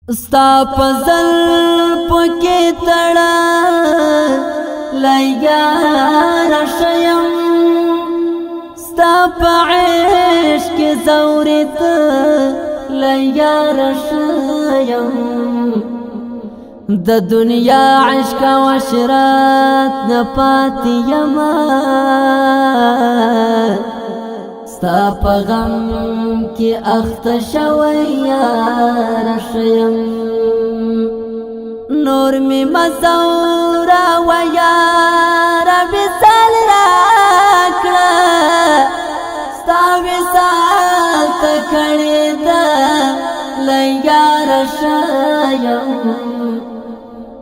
ستا پزل پکی تڑا لیار شیم ستا پا عشق زورت لیار شیم د دنیا عشق و عشرات نپاتی یما ستا پا غم کی اخت شوی یار شیم نور می مزورا و یار وصال راکڑا ستا وصال تکڑی دا لیار شیم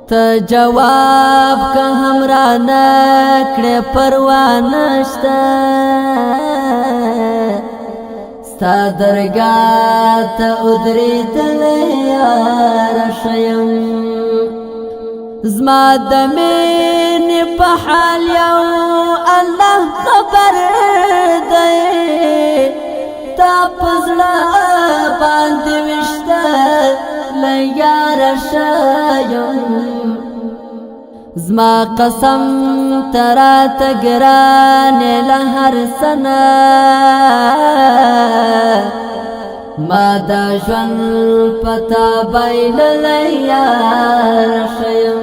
تا جواب که हमरा نکڑے پروانشتا ستا درگاہ تا ادری دل یار شیم زما دمین پا حال یو اللہ خبر دے تا پزلا باند وشتا لیار شیم زما قسم ترات گران لہر سنا ما دا جون پتا بایل لیار شیم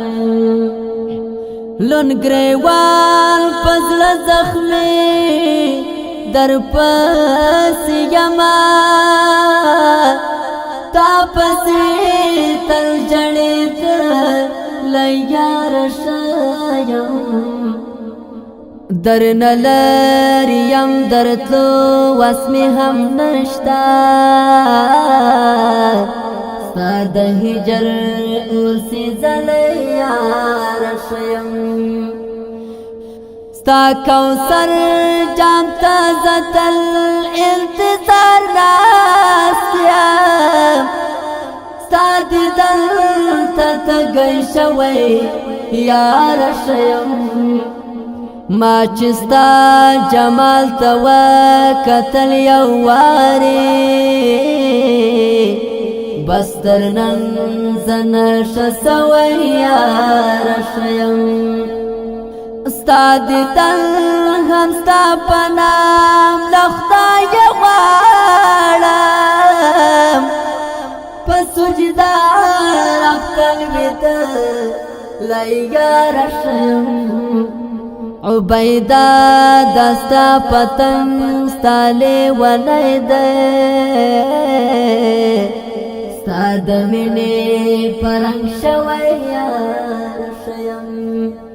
لون گریوان پزل زخمی در پس یما تا پسی تل جڑیت لیار شیم در نلریم درتلو واسمی هم نشتا ستا د هجر اوسی زلیار شیم ستا کوثر جام تا زتل انتظار ناستیم ستا دیدن تا تگی شوی یار شیم ما چستا جمال تا وکتل یواری بس در نن زنش سوی یار شیم ستا دیدن هم ستا پنام لخدای غوارم پس سجدا رفتن بیتا لیار شیم عبیدہ دستا پتنگ ستالی ولی دے ستا دمینی پرنگ شوی یار شیم